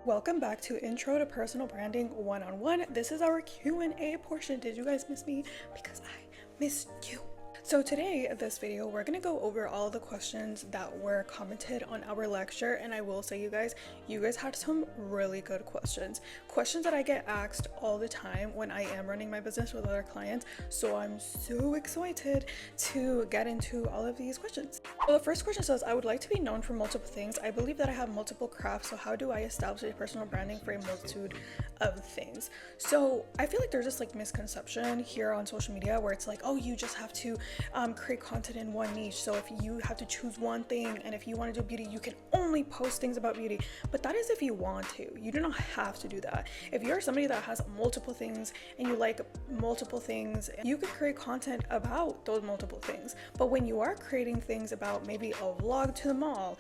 Welcome back to Intro to Personal Branding 101. This is our Q&A portion. Did you guys miss me? Because I missed you. So today, in this video, we're going to go over all the questions that were commented on our lecture. And I will say, you guys had some really good questions. Questions that I get asked all the time when I am running my business with other clients. So I'm so excited to get into all of these questions. Well, the first question says, I would like to be known for multiple things. I believe that I have multiple crafts. So how do I establish a personal branding for a multitude of things? So I feel like there's this misconception here on social media where it's like, oh, you just have to create content in one niche. So if you have to choose one thing, and if you want to do beauty, you can only post things about beauty. But that is if you want to. You do not have to do that. If you're somebody that has multiple things and you like multiple things, you can create content about those multiple things. But when you are creating things about maybe a vlog to the mall,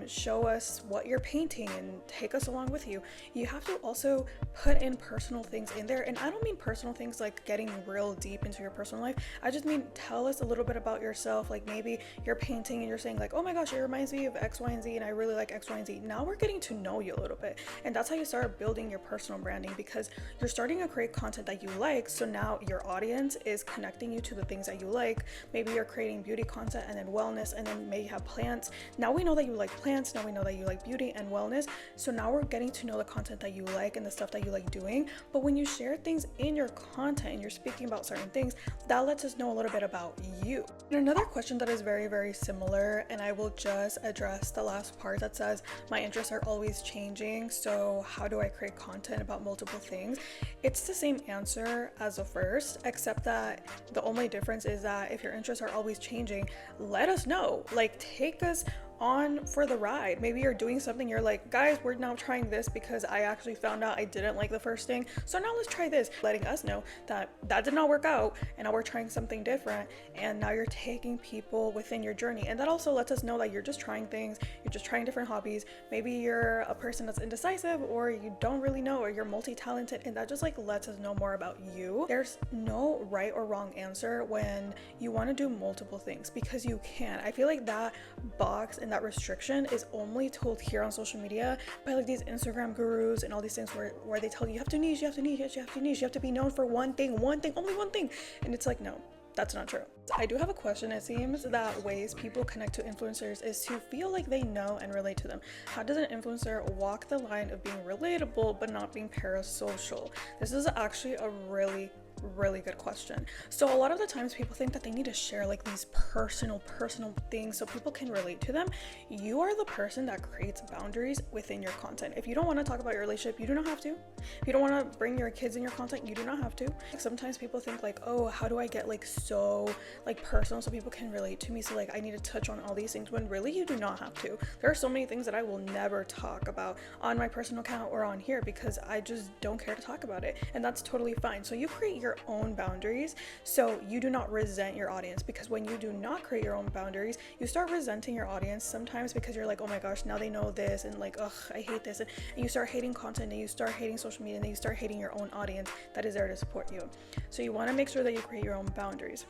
show us what you're painting and take us along with you, you have to also put in personal things in there. And I don't mean personal things like getting real deep into your personal life. I just mean tell us a little bit about yourself. Like maybe you're painting and you're saying like, oh my gosh, it reminds me of X, Y, and Z, and I really like X, Y, and Z. Now we're getting to know you a little bit. And that's how you start building your personal branding, because you're starting to create content that you like. So now your audience is connecting you to the things that you like. Maybe you're creating beauty content and then wellness, and then maybe you have plants. Now we know that you like plants. Now we know that you like beauty and wellness. So now we're getting to know the content that you like and the stuff that you like doing. But when you share things in your content and you're speaking about certain things, that lets us know a little bit about you. And another question that is very, very similar, and I will just address the last part that says, my interests are always changing. So how do I create content about multiple things? It's the same answer as the first, except that the only difference is that if your interests are always changing, let us know. Like, take us on for the ride. Maybe you're doing something, you're like, guys, we're now trying this because I actually found out I didn't like the first thing, so now let's try this, letting us know that that did not work out and now we're trying something different. And now you're taking people within your journey, and that also lets us know that you're just trying things, you're just trying different hobbies. Maybe you're a person that's indecisive, or you don't really know, or you're multi-talented, and that just lets us know more about you. There's no right or wrong answer when you want to do multiple things, because you can. I feel like that box and that restriction is only told here on social media by these Instagram gurus and all these things where they tell you, you have to niche, you have to niche, you have to niche, you have to be known for one thing, only one thing. And it's like, no, that's not true. I do have a question. It seems that ways people connect to influencers is to feel like they know and relate to them. How does an influencer walk the line of being relatable but not being parasocial? This is actually a really good question. So a lot of the times people think that they need to share these personal things so people can relate to them. You are the person that creates boundaries within your content. If you don't want to talk about your relationship, you do not have to. If you don't want to bring your kids in your content, you do not have to. Sometimes people think oh, how do I get so personal so people can relate to me, so I need to touch on all these things, when really you do not have to. There are so many things that I will never talk about on my personal account or on here because I just don't care to talk about it, and that's totally fine. So you create your own boundaries so you do not resent your audience, because when you do not create your own boundaries, you start resenting your audience sometimes, because you're like, oh my gosh, now they know this, and ugh, I hate this, and you start hating content, and you start hating social media, and then you start hating your own audience that is there to support you. So you want to make sure that you create your own boundaries.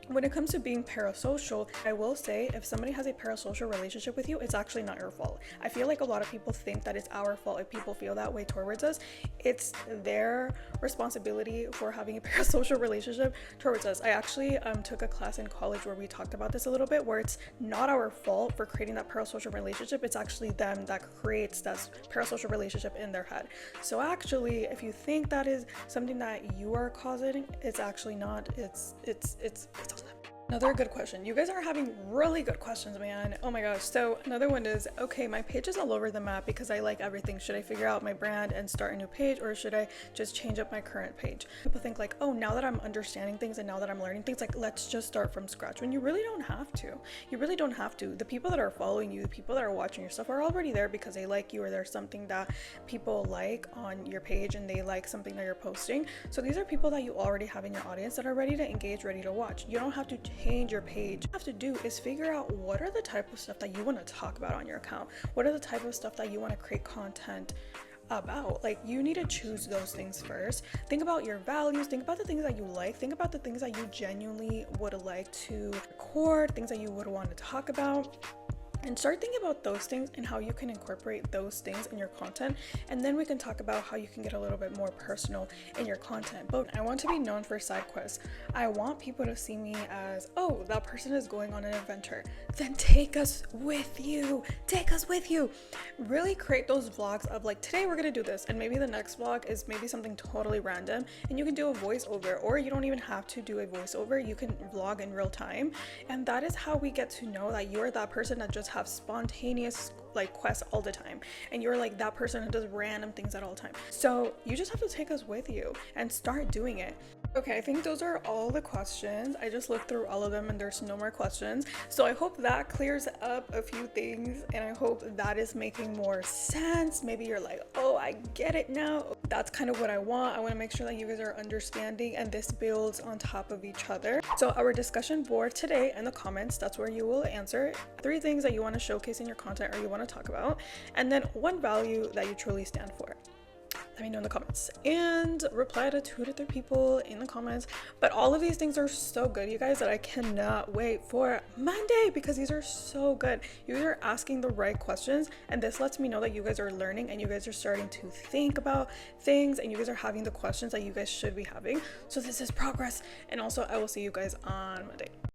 When it comes to being parasocial, I will say if somebody has a parasocial relationship with you, it's actually not your fault. I feel like a lot of people think that it's our fault if people feel that way towards us. It's their responsibility for having a parasocial relationship towards us. I actually took a class in college where we talked about this a little bit, where it's not our fault for creating that parasocial relationship. It's actually them that creates that parasocial relationship in their head. So actually, if you think that is something that you are causing, it's actually not. It's on them. Another good question. You guys are having really good questions, man. Oh my gosh. So another one is, okay, my page is all over the map because I like everything. Should I figure out my brand and start a new page, or should I just change up my current page? People think oh, now that I'm understanding things and now that I'm learning things, let's just start from scratch, when you really don't have to. You really don't have to. The people that are following you, the people that are watching your stuff are already there because they like you, or there's something that people like on your page and they like something that you're posting. So these are people that you already have in your audience that are ready to engage, ready to watch. You don't have to change your page. What you have to do is figure out what are the type of stuff that you want to talk about on your account. What are the type of stuff that you want to create content about. You need to choose those things first. Think about your values, think about the things that you like, think about the things that you genuinely would like to record, things that you would want to talk about. and start thinking about those things and how you can incorporate those things in your content. And then we can talk about how you can get a little bit more personal in your content. But I want to be known for side quests. I want people to see me as, oh, that person is going on an adventure. Then take us with you. Take us with you. Really create those vlogs of like, today we're gonna do this, and maybe the next vlog is maybe something totally random, and you can do a voiceover, or you don't even have to do a voiceover. You can vlog in real time, and that is how we get to know that you're that person that just have spontaneous like quests all the time, and you're like that person who does random things at all time. So you just have to take us with you and start doing it. Okay, I think those are all the questions. I just looked through all of them and there's no more questions. So I hope that clears up a few things, and I hope that is making more sense. Maybe you're like, oh, I get it now. That's kind of what I want. I want to make sure that you guys are understanding, and this builds on top of each other. So our discussion board today in the comments, that's where you will answer 3 things that you want to showcase in your content or you want to talk about, and then 1 value that you truly stand for. Let me know in the comments, and reply to 2 to 3 people in the comments. But all of these things are so good, you guys, that I cannot wait for Monday, because these are so good. You guys are asking the right questions, and this lets me know that you guys are learning and you guys are starting to think about things, and you guys are having the questions that you guys should be having. So this is progress. And also I will see you guys on Monday.